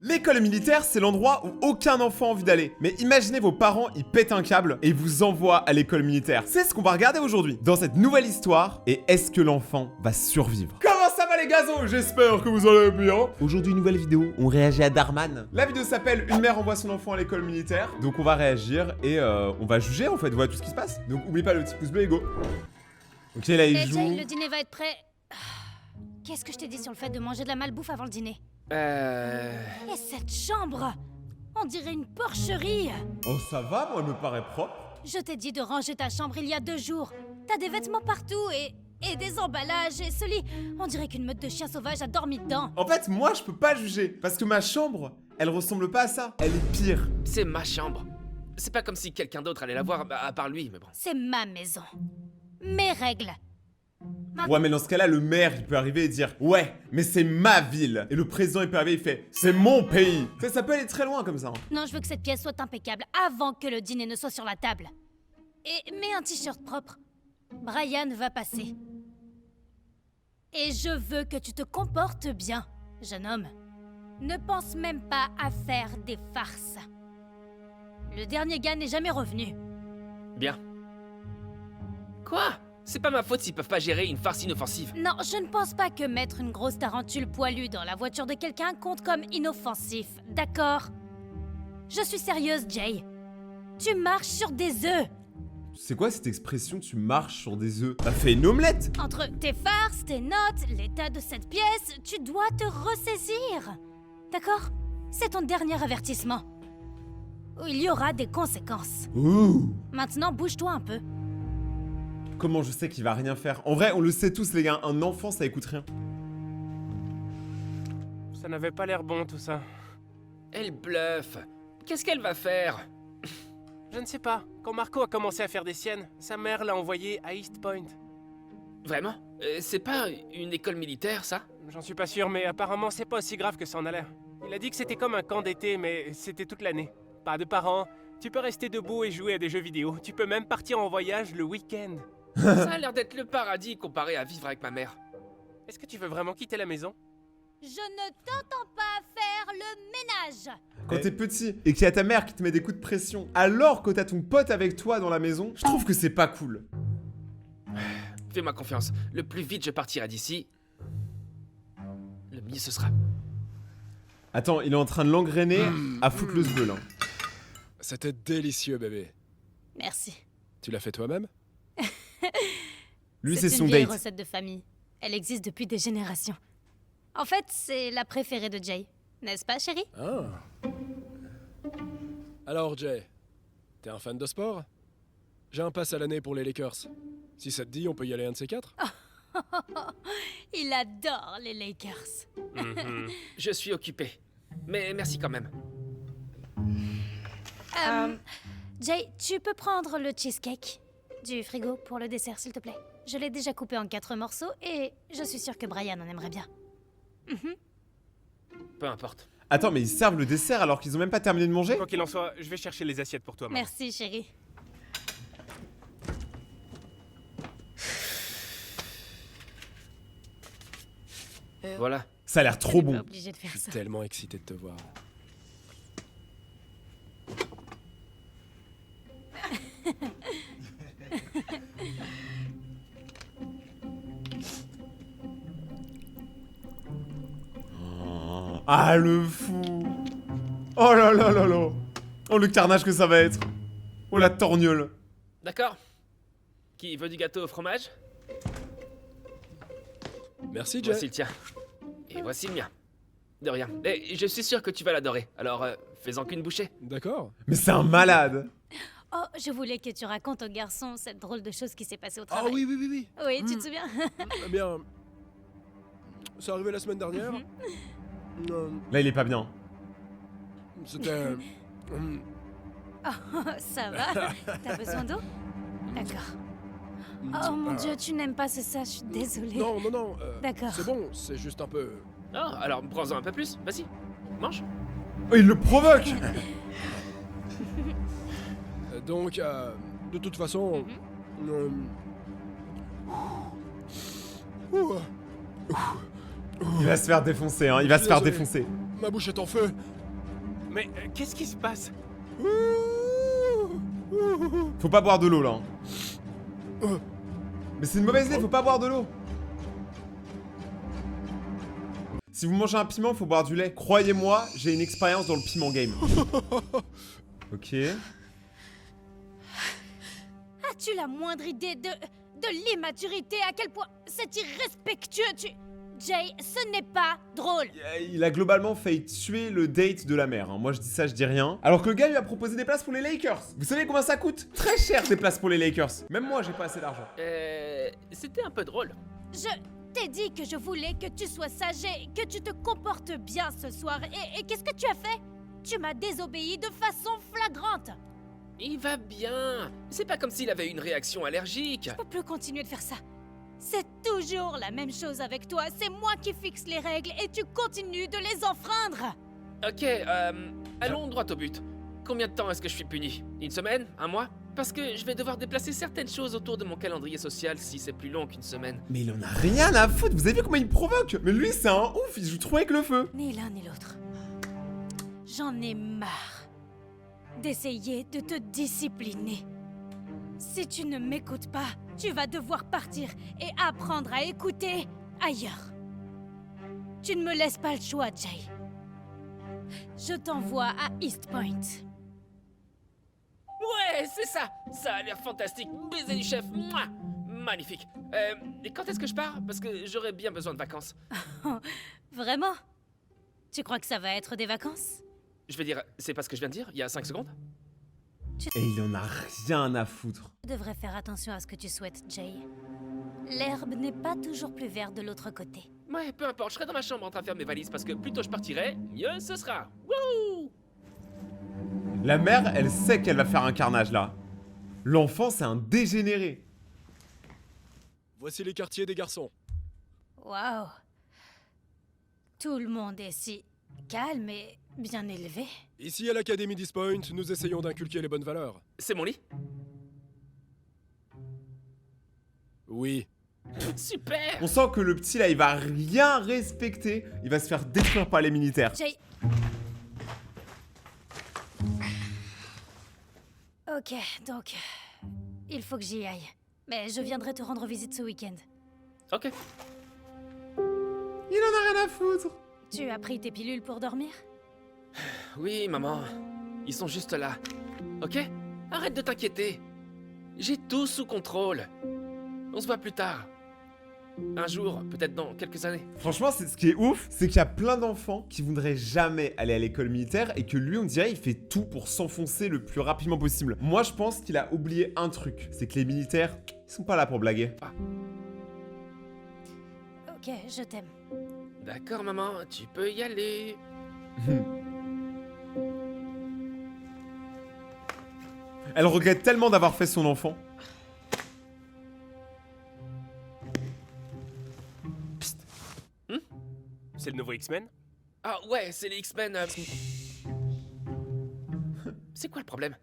L'école militaire, c'est l'endroit où aucun enfant a envie d'aller. Mais imaginez vos parents, ils pètent un câble et ils vous envoient à l'école militaire. C'est ce qu'on va regarder aujourd'hui, dans cette nouvelle histoire. Et est-ce que l'enfant va survivre? Comment ça va les gazos? J'espère que vous allez bien. Aujourd'hui, une nouvelle vidéo, on réagit à Darman. La vidéo s'appelle « Une mère envoie son enfant à l'école militaire ». Donc on va réagir et on va juger en fait, voilà tout ce qui se passe. Donc n'oubliez pas le petit pouce bleu et go. Ok, là il Hey joue. Jay, le dîner va être prêt. Qu'est-ce que je t'ai dit sur le fait de manger de la malbouffe avant le dîner? Et cette chambre! On dirait une porcherie! Oh ça va, moi elle me paraît propre. Je t'ai dit de ranger ta chambre il y a 2 jours. T'as des vêtements partout et des emballages et ce lit. On dirait qu'une meute de chiens sauvages a dormi dedans. En fait, moi je peux pas juger parce que ma chambre, elle ressemble pas à ça. Elle est pire. C'est ma chambre. C'est pas comme si quelqu'un d'autre allait la voir, à part lui, mais bon. C'est ma maison. Mes règles. Ouais, mais dans ce cas-là, le maire, il peut arriver et dire « Ouais, mais c'est ma ville !» Et le président, il peut arriver, il fait « C'est mon pays !» Ça peut aller très loin comme ça. Non, je veux que cette pièce soit impeccable avant que le dîner ne soit sur la table. Et mets un t-shirt propre. Brian va passer. Et je veux que tu te comportes bien, jeune homme. Ne pense même pas à faire des farces. Le dernier gars n'est jamais revenu. Bien. Quoi? C'est pas ma faute s'ils peuvent pas gérer une farce inoffensive. Non, je ne pense pas que mettre une grosse tarentule poilue dans la voiture de quelqu'un compte comme inoffensif, d'accord? Je suis sérieuse, Jay. Tu marches sur des œufs. C'est quoi cette expression « tu marches sur des œufs » T'as fait une omelette? Entre tes farces, tes notes, l'état de cette pièce, tu dois te ressaisir. D'accord? C'est ton dernier avertissement. Il y aura des conséquences. Ouh. Maintenant, bouge-toi un peu. Comment je sais qu'il va rien faire? En vrai, on le sait tous les gars, un enfant ça écoute rien. Ça n'avait pas l'air bon tout ça. Elle bluffe. Qu'est-ce qu'elle va faire? Je ne sais pas. Quand Marco a commencé à faire des siennes, sa mère l'a envoyé à East Point. Vraiment? C'est pas une école militaire, ça? J'en suis pas sûr, mais apparemment c'est pas aussi grave que ça en a l'air. Il a dit que c'était comme un camp d'été, mais c'était toute l'année. Pas de parents, tu peux rester debout et jouer à des jeux vidéo. Tu peux même partir en voyage le week-end. Ça a l'air d'être le paradis comparé à vivre avec ma mère. Est-ce que tu veux vraiment quitter la maison? Je ne t'entends pas faire le ménage. Quand t'es petit et qu'il y a ta mère qui te met des coups de pression alors que t'as ton pote avec toi dans la maison, je trouve que c'est pas cool. Fais-moi confiance. Le plus vite je partirai d'ici, le mieux ce sera. Attends, il est en train de l'engrainer à Footloose Bleu là. C'était délicieux, bébé. Merci. Tu l'as fait toi-même? Lui c'est C'est son une vieille date. recette de famille. Elle existe depuis des générations. En fait, c'est la préférée de Jay. N'est-ce pas, chérie? Ah. Alors, Jay, t'es un fan de sport? J'ai un pass à l'année pour les Lakers. Si ça te dit, on peut y aller un de ces quatre? Il adore les Lakers. Je suis occupé. Mais merci quand même. Jay, tu peux prendre le cheesecake du frigo pour le dessert, s'il te plaît? Je l'ai déjà coupé en 4 morceaux et je suis sûre que Brian en aimerait bien. Peu importe. Attends, mais ils servent le dessert alors qu'ils ont même pas terminé de manger? Quoi qu'il en soit, je vais chercher les assiettes pour toi, maman. Merci, chérie. Voilà. Ça a l'air trop T'es pas bon. obligé de faire Je suis ça. tellement excité de te voir. Ah le fou. Oh là là là là. Oh le carnage que ça va être. Oh la torgnole. D'accord. Qui veut du gâteau au fromage? Merci, Jay. Voici le tien. Et voici le mien. De rien. Et je suis sûr que tu vas l'adorer. Alors, fais-en qu'une bouchée. D'accord. Mais c'est un malade. Oh, je voulais que tu racontes au garçon cette drôle de chose qui s'est passée au Ah travail. oui, oui, oui, oui. Oui, tu te souviens? Eh bien, c'est arrivé la semaine dernière. Là il est pas bien. C'était... Oh, ça va? T'as besoin d'eau? D'accord. Oh mon dieu, tu n'aimes pas, c'est ça, je suis désolée. Non, non, non. D'accord. C'est bon, c'est juste un peu... Oh, alors prends-en un peu plus. Vas-y. Mange. Oh il le provoque. Donc, de toute façon... Il va se faire défoncer hein, il va se faire Désolé. défoncer. Ma bouche est en feu. Mais qu'est-ce qui se passe? Faut pas boire de l'eau là. Hein. Mais c'est une mauvaise idée, faut pas boire de l'eau. Si vous mangez un piment, faut boire du lait. Croyez-moi, j'ai une expérience dans le piment game. Ok. As-tu la moindre idée de l'immaturité? À quel point c'est irrespectueux? Jay, ce n'est pas drôle. Il a globalement failli tuer le date de la mère. Hein. Moi je dis ça, je dis rien. Alors que le gars lui a proposé des places pour les Lakers. Vous savez combien ça coûte? Très cher des places pour les Lakers. Même moi j'ai pas assez d'argent. C'était un peu drôle. Je t'ai dit que je voulais que tu sois sage et que tu te comportes bien ce soir. Et qu'est-ce que tu as fait? Tu m'as désobéi de façon flagrante. Il va bien. C'est pas comme s'il avait une réaction allergique. Je peux plus continuer de faire ça. C'est toujours la même chose avec toi. C'est moi qui fixe les règles et tu continues de les enfreindre. Ok, allons droit au but. Combien de temps est-ce que je suis puni? Une semaine? Un mois? Parce que je vais devoir déplacer certaines choses autour de mon calendrier social si c'est plus long qu'une semaine. Mais il en a rien à foutre. Vous avez vu comment il provoque? Mais lui c'est un ouf, il joue trop avec le feu. Ni l'un ni l'autre. J'en ai marre d'essayer de te discipliner. Si tu ne m'écoutes pas, tu vas devoir partir et apprendre à écouter ailleurs. Tu ne me laisses pas le choix, Jay. Je t'envoie à East Point. Ouais, c'est ça. Ça a l'air fantastique. Baiser du chef. Mouah. Magnifique. Et quand est-ce que je pars? Parce que j'aurais bien besoin de vacances. Vraiment? Tu crois que ça va être des vacances? Je veux dire, c'est pas ce que je viens de dire, il y a 5 secondes? Et il en a rien à foutre. Tu devrais faire attention à ce que tu souhaites, Jay. L'herbe n'est pas toujours plus verte de l'autre côté. Ouais, peu importe, je serai dans ma chambre en train de faire mes valises parce que plus tôt je partirai, mieux ce sera. Wouh! La mère, elle sait qu'elle va faire un carnage là. L'enfant, c'est un dégénéré. Voici les quartiers des garçons. Waouh. Tout le monde est si calme et bien élevé. Ici à l'Académie d'East Point, nous essayons d'inculquer les bonnes valeurs. C'est mon lit? Oui. Super! On sent que le petit là, il va rien respecter. Il va se faire détruire par les militaires. Jay. Ok, donc... il faut que j'y aille. Mais je viendrai te rendre visite ce week-end. Ok. Il en a rien à foutre. Tu as pris tes pilules pour dormir? Oui, maman. Ils sont juste là. Ok? Arrête de t'inquiéter. J'ai tout sous contrôle. On se voit plus tard. Un jour, peut-être dans quelques années. Franchement, ce qui est ouf, c'est qu'il y a plein d'enfants qui voudraient jamais aller à l'école militaire et que lui, on dirait, il fait tout pour s'enfoncer le plus rapidement possible. Moi, je pense qu'il a oublié un truc. C'est que les militaires, ils sont pas là pour blaguer. Ok, je t'aime. D'accord, maman, tu peux y aller. Elle regrette tellement d'avoir fait son enfant. C'est le nouveau X-Men? Ah ouais, c'est les X-Men. C'est quoi le problème?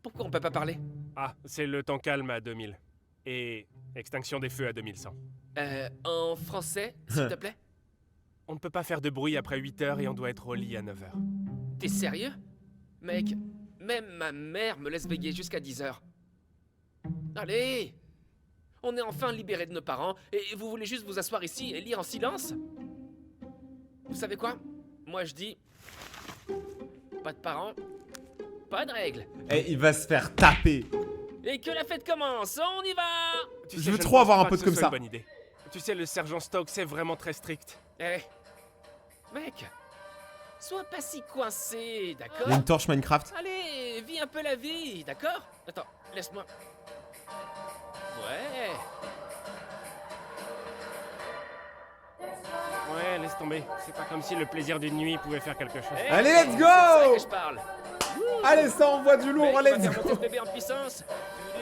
Pourquoi on peut pas parler? Ah, c'est le temps calme à 2000. Et extinction des feux à 2100. En français, s'il te plaît? On ne peut pas faire de bruit après 8 heures et on doit être au lit à 9 heures. T'es sérieux? Mec, même ma mère me laisse veiller jusqu'à 10 heures. Allez! On est enfin libérés de nos parents et vous voulez juste vous asseoir ici et lire en silence? Vous savez quoi? Moi je dis... Pas de parents, pas de règles. Et il va se faire taper. Et que la fête commence, on y va! Tu Je veux ne trop pense avoir un pas pote que comme ce soit ça. une bonne idée. Tu sais, le sergent Stokes c'est vraiment très strict. Eh, mec, sois pas si coincé, Il y a d'accord? une torche Minecraft. Allez, vis un peu la vie, d'accord? Attends, laisse-moi... Ouais... Ouais, laisse tomber. C'est pas comme si le plaisir d'une nuit pouvait faire quelque chose. Eh, Allez, let's c'est go! ça que je parle. Allez, ça envoie du lourd, Mec, let's on va faire monter go. le bébé en puissance.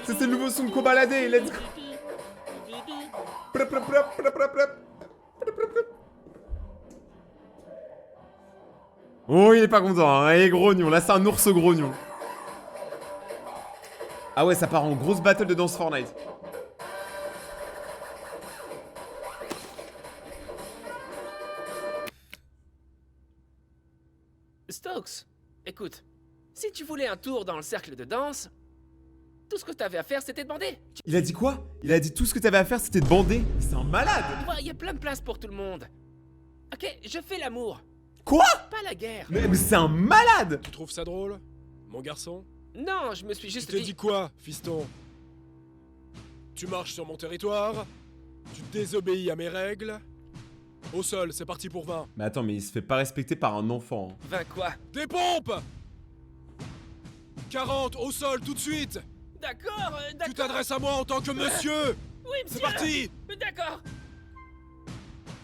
C'est le nouveau son de Kobalade, let's go. Plop, plop, plop, plop, plop, plop. Plop, plop, plop. Oh, il est pas content, hein. Il est grognon. Là, c'est un ours grognon. Ah ouais, ça part en grosse battle de danse Fortnite. Stokes, écoute, si tu voulais un tour dans le cercle de danse, tout ce que t'avais à faire, c'était de bander. Il a dit quoi? Il a dit tout ce que t'avais à faire, c'était de bander. C'est un malade. Tu vois, il y a plein de place pour tout le monde. Ok, je fais l'amour, Quoi? pas la guerre. Mais c'est un malade. Tu trouves ça drôle, mon garçon? Non, je me suis Je juste t'ai dit... dit quoi, fiston? Tu marches sur mon territoire, tu désobéis à mes règles. Au sol, c'est parti pour 20. Mais attends, mais il se fait pas respecter par un enfant. Hein. 20 quoi? Des pompes! 40 au sol tout de suite! D'accord, Tu d'accord. t'adresses à moi en tant que monsieur! Oui, monsieur. C'est parti! D'accord.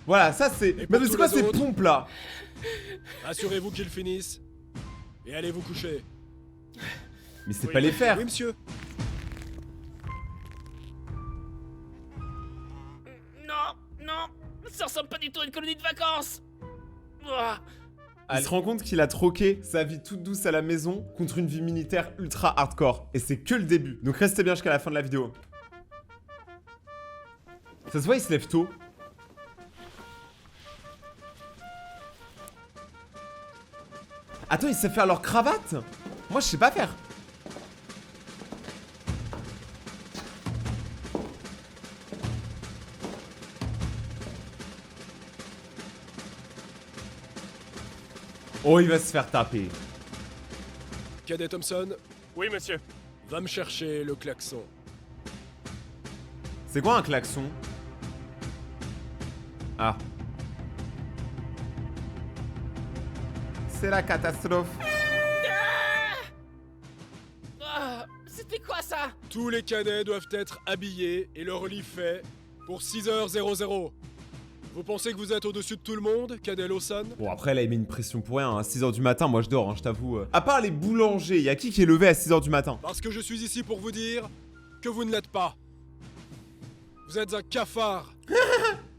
Voilà, ça c'est... Et Mais pour c'est tous quoi les ces autres pompes là? Assurez-vous qu'ils finissent. Et allez vous coucher. Mais c'est Oui, pas les faire. Oui, monsieur. Non, non, ça ressemble pas du tout à une colonie de vacances. Ouah. Il se rend compte qu'il a troqué sa vie toute douce à la maison contre une vie militaire ultra hardcore. Et c'est que le début. Donc restez bien jusqu'à la fin de la vidéo. Ça se voit, il se lève tôt. Attends, il sait faire leur cravate? Moi, je sais pas faire. Oh, il va se faire taper. Cadet Thompson, Oui, monsieur. va me chercher le klaxon. C'est quoi un klaxon? Ah. C'est la catastrophe. Ah, c'était quoi ça? Tous les cadets doivent être habillés et leur lit fait pour 6h00. Vous pensez que vous êtes au-dessus de tout le monde, cadet Lawson? Bon, après, là, il met une pression pour rien. À 6h du matin, moi, je dors, hein, je t'avoue. À part les boulangers, y a qui est levé à 6h du matin? Parce que je suis ici pour vous dire que vous ne l'êtes pas. Vous êtes un cafard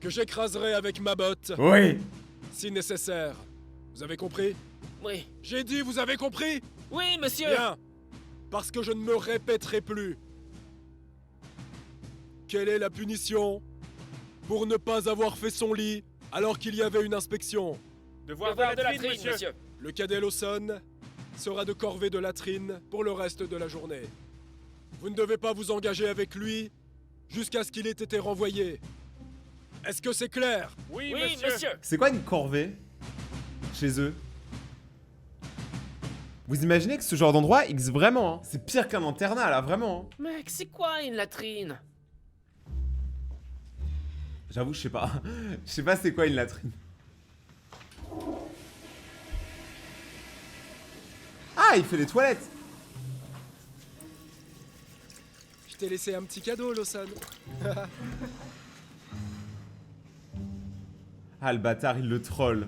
que j'écraserai avec ma botte Oui. si nécessaire. Vous avez compris? Oui, J'ai dit vous avez compris? oui, monsieur. Bien. Parce que je ne me répéterai plus. Quelle est la punition pour ne pas avoir fait son lit alors qu'il y avait une inspection? Devoir Devoir de la latrine, monsieur. monsieur. Le cadet Lawson sera de corvée de latrine pour le reste de la journée. Vous ne devez pas vous engager avec lui jusqu'à ce qu'il ait été renvoyé. Est-ce que c'est clair? Oui, Oui, monsieur. C'est quoi une corvée chez eux? Vous imaginez que ce genre d'endroit existe vraiment, hein? C'est pire qu'un internat, là, vraiment. Hein. Mec, c'est quoi une latrine? J'avoue, je sais pas. Je sais pas c'est quoi une latrine. Ah, il fait les toilettes. Je t'ai laissé un petit cadeau, Lawson. Ah, le bâtard, il le troll.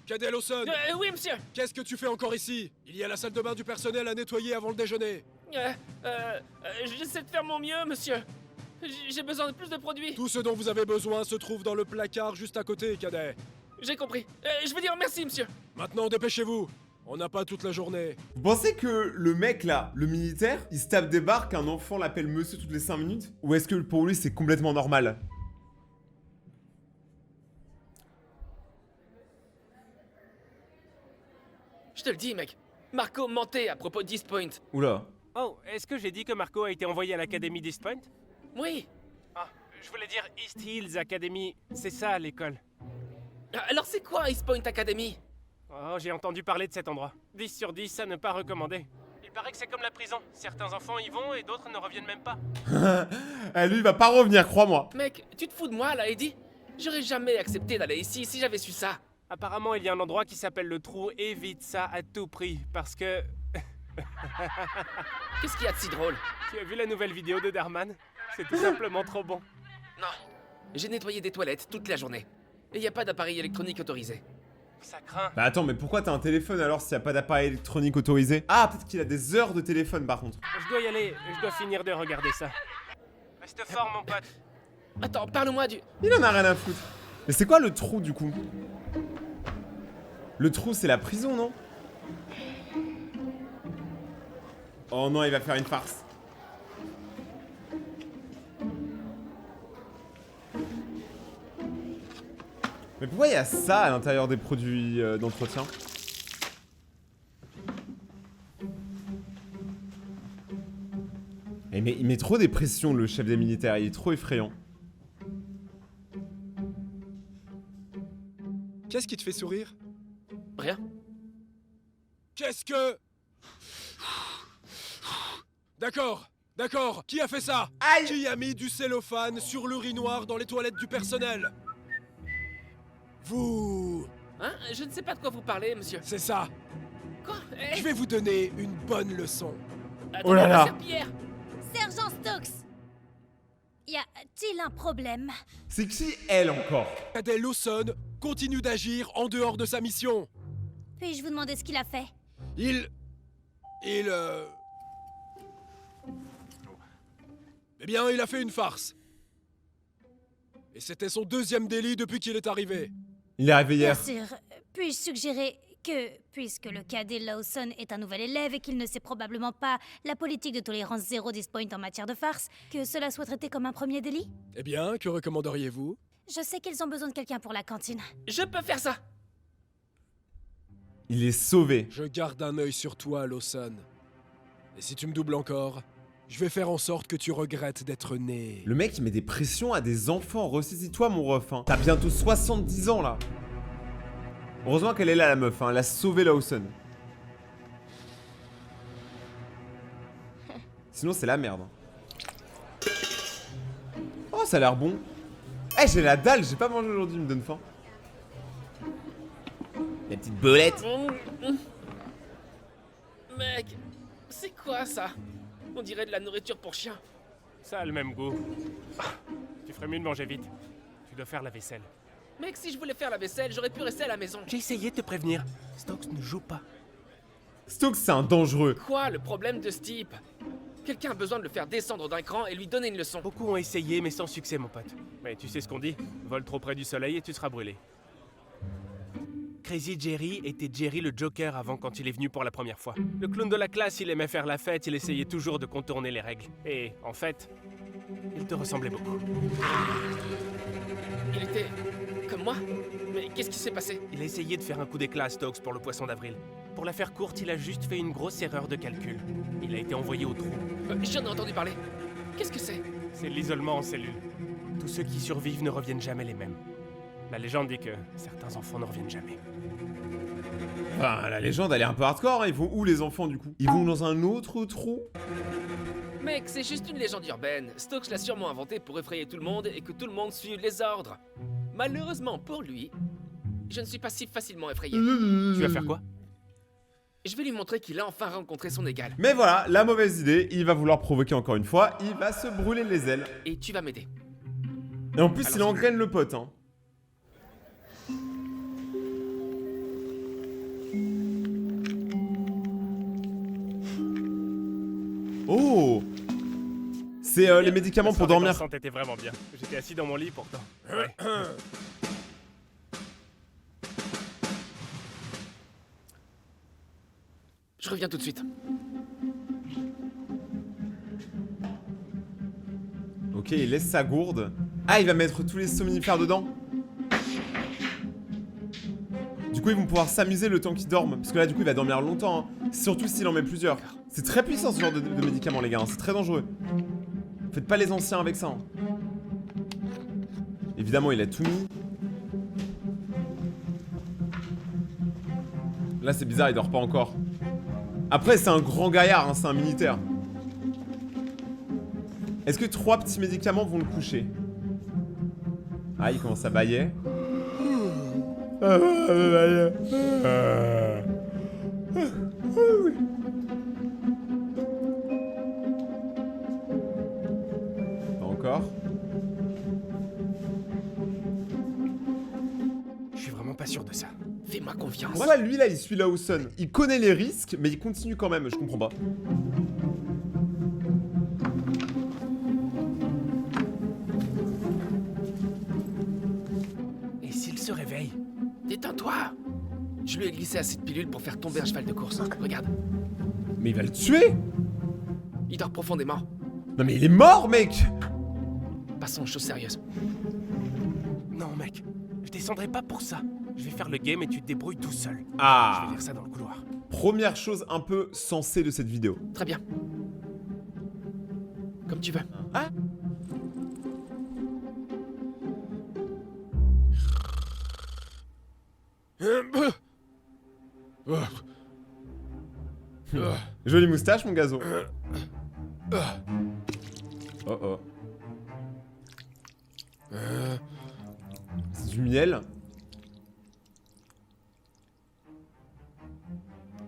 Cadet Lawson, Oui, monsieur. qu'est-ce que tu fais encore ici? Il y a la salle de bain du personnel à nettoyer avant le déjeuner. J'essaie de faire mon mieux, monsieur. J'ai besoin de plus de produits. Tout ce dont vous avez besoin se trouve dans le placard juste à côté, cadet. J'ai compris. Je veux dire merci, monsieur. Maintenant, dépêchez-vous. On n'a pas toute la journée. Vous pensez que le mec là, le militaire, il se tape des barres qu'un enfant l'appelle monsieur toutes les 5 minutes? Ou est-ce que pour lui c'est complètement normal? Je te le dis, mec. Marco mentait à propos d'East Point. Oula. Oh, est-ce que j'ai dit que Marco a été envoyé à l'académie d'East Point? Oui. Ah, je voulais dire East Hills Academy. C'est ça, l'école. Alors c'est quoi East Point Academy? Oh, j'ai entendu parler de cet endroit. 10 sur 10, à ne pas recommander. Il paraît que c'est comme la prison. Certains enfants y vont et d'autres ne reviennent même pas. Ah, lui il va pas revenir, crois-moi. Mec, tu te fous de moi là, Eddie? J'aurais jamais accepté d'aller ici si j'avais su ça. Apparemment, il y a un endroit qui s'appelle le trou. Évite ça à tout prix, parce que... Qu'est-ce qu'il y a de si drôle? Tu as vu la nouvelle vidéo de Darman? C'est tout simplement trop bon. Non. J'ai nettoyé des toilettes toute la journée. Et y a pas d'appareil électronique autorisé. Ça craint. Bah attends, mais pourquoi t'as un téléphone alors s'il y a pas d'appareil électronique autorisé? Ah, peut-être qu'il a des heures de téléphone par contre. Je dois y aller, je dois finir de regarder ça. Reste fort, mon pote. Attends, parle-moi du... Il en a rien à foutre. Mais c'est quoi le trou du coup? Le trou c'est la prison, non? Oh non, il va faire une farce. Mais pourquoi il y a ça à l'intérieur des produits d'entretien? Il met trop des pressions, le chef des militaires, il est trop effrayant. Qu'est-ce qui te fait sourire? Rien. Qu'est-ce que... D'accord, d'accord. Qui a fait ça? Aïe! Qui a mis du cellophane sur l'urinoir dans les toilettes du personnel? Vous... Hein? Je ne sais pas de quoi vous parlez, monsieur. C'est ça. Quoi? Eh, Je vais vous donner une bonne leçon. attendez, Oh là là. Pierre. Sergent Stokes! Y a-t-il un problème? C'est qui elle encore? Cadet Lawson continue d'agir en dehors de sa mission. Puis-je vous demander ce qu'il a fait? Il... Eh bien, il a fait une farce. Et c'était son deuxième délit depuis qu'il est arrivé. Il est arrivé Bien hier. sûr. Puis-je suggérer que, puisque le cadet Lawson est un nouvel élève et qu'il ne sait probablement pas la politique de tolérance zéro dispoint en matière de farce, que cela soit traité comme un premier délit? Eh bien, que recommanderiez-vous? Je sais qu'ils ont besoin de quelqu'un pour la cantine. Je peux faire ça. Il est sauvé. Je garde un œil sur toi, Lawson. Et si tu me doubles encore, je vais faire en sorte que tu regrettes d'être né. Le mec il met des pressions à des enfants. Ressaisis-toi mon ref. Hein. T'as bientôt 70 ans là. Heureusement qu'elle est là la meuf. Hein. Elle a sauvé Lawson. Sinon c'est la merde. Oh ça a l'air bon. Eh j'ai la dalle. J'ai pas mangé aujourd'hui. Il me donne faim. La petite bolette. Mec, c'est quoi ça? On dirait de la nourriture pour chien. Ça a le même goût. Tu ferais mieux de manger vite. Tu dois faire la vaisselle. Mec, si je voulais faire la vaisselle, j'aurais pu rester à la maison. J'ai essayé de te prévenir. Stokes ne joue pas. Stokes c'est un dangereux. Quoi, le problème de ce type? Quelqu'un a besoin de le faire descendre d'un cran et lui donner une leçon. Beaucoup ont essayé, mais sans succès, mon pote. Mais tu sais ce qu'on dit? Vole trop près du soleil et tu seras brûlé. Crazy Jerry était Jerry le Joker avant quand il est venu pour la première fois. Le clown de la classe, il aimait faire la fête, il essayait toujours de contourner les règles. Et, en fait, il te ressemblait beaucoup. Il était... comme moi? Mais qu'est-ce qui s'est passé? Il a essayé de faire un coup d'éclat à Stokes pour le poisson d'avril. Pour la faire courte, il a juste fait une grosse erreur de calcul. Il a été envoyé au trou. J'en ai entendu parler. Qu'est-ce que c'est? C'est l'isolement en cellule. Tous ceux qui survivent ne reviennent jamais les mêmes. La légende dit que certains enfants ne reviennent jamais. Enfin, la légende elle est un peu hardcore. Hein. Ils vont où les enfants du coup? Ils vont dans un autre trou? Mec, c'est juste une légende urbaine. Stokes l'a sûrement inventé pour effrayer tout le monde et que tout le monde suive les ordres. Malheureusement pour lui, je ne suis pas si facilement effrayé. Tu vas faire quoi? Je vais lui montrer qu'il a enfin rencontré son égal. Mais voilà, la mauvaise idée. Il va vouloir provoquer encore une fois. Il va se brûler les ailes. Et tu vas m'aider. Et en plus il Alors, engraine le pote. Hein. Oh! C'est les médicaments pour dormir. La était vraiment bien. J'étais assis dans mon lit pourtant. Ouais. Je reviens tout de suite. Ok, il laisse sa gourde. Ah, il va mettre tous les somnifères dedans. Du coup, ils vont pouvoir s'amuser le temps qu'ils dorment. Parce que là, du coup, il va dormir longtemps. Hein. Surtout s'il en met plusieurs. C'est très puissant ce genre de médicaments, les gars. Hein. C'est très dangereux. Faites pas les anciens avec ça. Hein. Évidemment, il a tout mis. Là, c'est bizarre, il dort pas encore. Après, c'est un grand gaillard, hein, c'est un militaire. Est-ce que 3 petits médicaments vont le coucher? Ah, il commence à bâiller. Pas encore. Je suis vraiment pas sûr de ça. Fais-moi confiance. Pourquoi lui là il suit Lawson? Il connaît les risques mais il continue quand même, je comprends pas. Et s'il se réveille? Détends-toi. Je lui ai glissé assez de pilules pour faire tomber un cheval de course. Regarde, Mais il va le tuer? il dort profondément. Non mais il est mort mec! Passons aux choses sérieuses. Non, mec. Je descendrai pas pour ça. Je vais faire le game et tu te débrouilles tout seul. Je Ah. vais lire ça dans le couloir. Première chose un peu sensée de cette vidéo. Très bien. Comme tu veux. Ah. Jolie moustache, mon gazo. Oh oh. C'est du miel.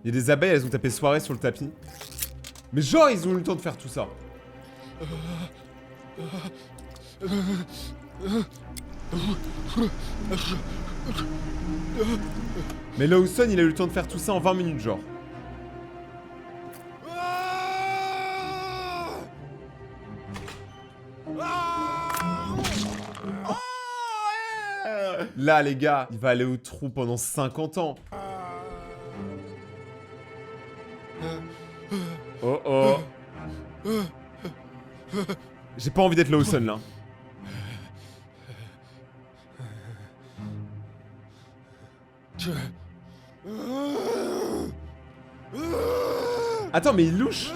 Il y a des abeilles, elles ont tapé soirée sur le tapis. Mais genre, ils ont eu le temps de faire tout ça. Mais Lawson, il a eu le temps de faire tout ça en 20 minutes, genre. Là, les gars, il va aller au trou pendant 50 ans. Oh oh. J'ai pas envie d'être Lawson, là. Attends, mais il louche.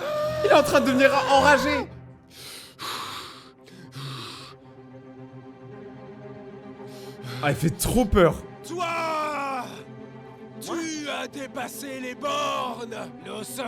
Il est en train de devenir enragé. Ah, il fait trop peur. Toi! Tu as dépassé les bornes, Lawson!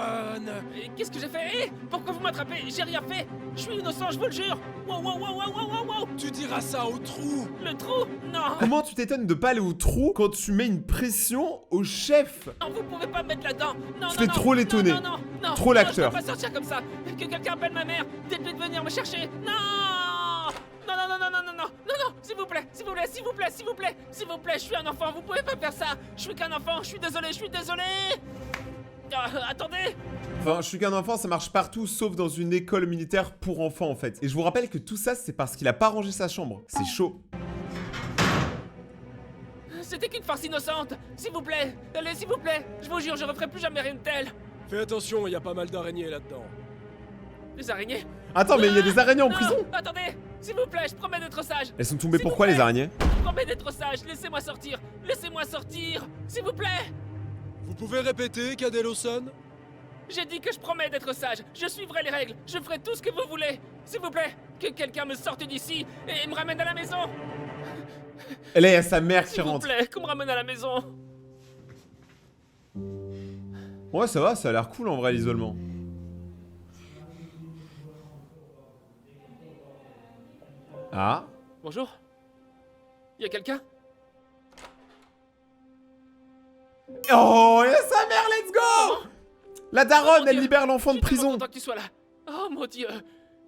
Et qu'est-ce que j'ai fait? Pourquoi vous m'attrapez? J'ai rien fait! Je suis innocent, je vous le jure! Wow, wow, wow, wow, wow, wow! Tu diras ça au trou! Le trou? Non! Comment tu t'étonnes de pas aller au trou quand tu mets une pression au chef? Non, vous pouvez pas me mettre là-dedans! Non, Tu non, fais non, trop l'étonner. Non, non, non, non! Trop l'acteur. Non, je peux pas sortir comme ça! Que quelqu'un appelle ma mère! Dites-lui de venir me chercher! Non! Non, non, non, non, non, non, non, non, non! S'il vous plaît, s'il vous plaît, s'il vous plaît, s'il vous plaît! S'il vous plaît, je suis un enfant, vous pouvez pas faire ça! Je suis qu'un enfant, je suis désolé, je suis désolé! Attendez! Enfin, je suis qu'un enfant, ça marche partout, sauf dans une école militaire pour enfants, en fait. Et je vous rappelle que tout ça, c'est parce qu'il a pas rangé sa chambre. C'est chaud. C'était qu'une farce innocente! S'il vous plaît! Allez, s'il vous plaît! Je vous jure, je referai plus jamais rien de tel! Fais attention, il y a pas mal d'araignées là-dedans. Les araignées? Attends, mais il y a des araignées en Non, prison. attendez! S'il vous plaît, je promets d'être sage! Elles sont tombées S'il vous pourquoi, plaît. les araignées? Je promets d'être sage! Laissez-moi sortir! Laissez-moi sortir! S'il vous plaît! Vous pouvez répéter, Cadet Lawson? J'ai dit que je promets d'être sage! Je suivrai les règles! Je ferai tout ce que vous voulez! S'il vous plaît! Que quelqu'un me sorte d'ici et me ramène à la maison! Et là, il y a sa mère qui S'il vous rentre. plaît, qu'on me ramène à la maison! Ouais, ça va, ça a l'air cool en vrai, l'isolement. Ah. Bonjour? Y'a quelqu'un? Oh, il y a sa mère, let's go! La daronne, mon elle Dieu. libère l'enfant Je de suis tellement prison. content que tu sois là! Oh mon Dieu!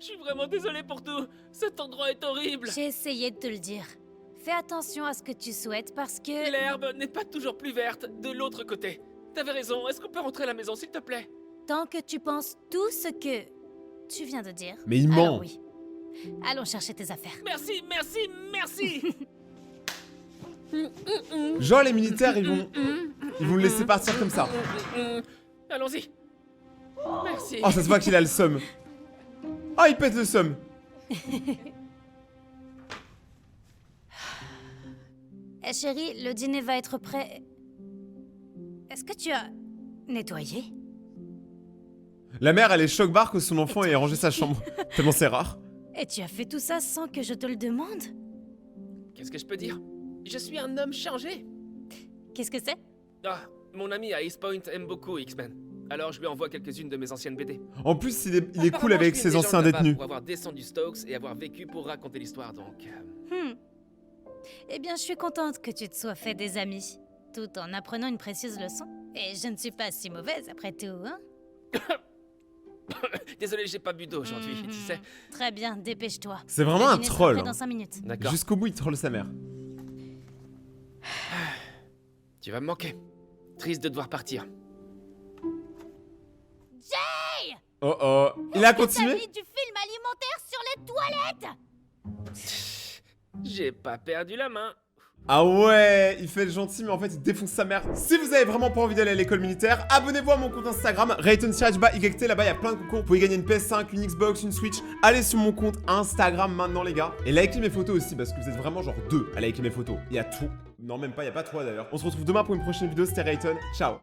Je suis vraiment désolé pour tout! Cet endroit est horrible! J'ai essayé de te le dire. Fais attention à ce que tu souhaites parce que... L'herbe n'est pas toujours plus verte de l'autre côté. T'avais raison, est-ce qu'on peut rentrer à la maison s'il te plaît? Tant que tu penses tout ce que tu viens de dire... Mais il alors ment. oui. Allons chercher tes affaires. Merci, merci, merci! Genre, les militaires, ils vont le laisser partir comme ça. Allons-y! Merci! Oh, ça se voit qu'il a le seum. Oh, il pète le seum. Eh chérie, le dîner va être prêt. Est-ce que tu as nettoyé? La mère, elle est choc-barre que son enfant ait rangé sa chambre. Tellement c'est rare. Et tu as fait tout ça sans que je te le demande? Qu'est-ce que je peux dire? Je suis un homme changé! Qu'est-ce que c'est? Ah, mon ami à East Point aime beaucoup X-Men. Alors je lui envoie quelques-unes de mes anciennes BD. En plus, il est cool Apparemment, avec je suis une ses anciens légende là-bas détenus. Pour avoir descendu Stokes et avoir vécu pour raconter l'histoire, donc... Eh bien, je suis contente que tu te sois fait des amis, tout en apprenant une précieuse leçon. Et je ne suis pas si mauvaise après tout, hein? Désolé, j'ai pas bu d'eau aujourd'hui, tu sais. Très bien, dépêche-toi. C'est vraiment Le un dîner sera troll. prêt dans 5 minutes. D'accord. Jusqu'au bout, il troll sa mère. Tu vas me manquer. Triste de devoir partir. Oh oh. Il a T'as continué? mis du film alimentaire sur les toilettes! J'ai pas perdu la main. Ah ouais, il fait le gentil, mais en fait, il défonce sa mère. Si vous avez vraiment pas envie d'aller à l'école militaire, abonnez-vous à mon compte Instagram, Rayton-YGT. Là-bas, il y a plein de concours. Vous pouvez gagner une PS5, une Xbox, une Switch. Allez sur mon compte Instagram maintenant, les gars. Et likez mes photos aussi, parce que vous êtes vraiment genre 2 à liker mes photos. Il y a tout. Non, même pas, y a pas 3 d'ailleurs. On se retrouve demain pour une prochaine vidéo, c'était Rayton. Ciao.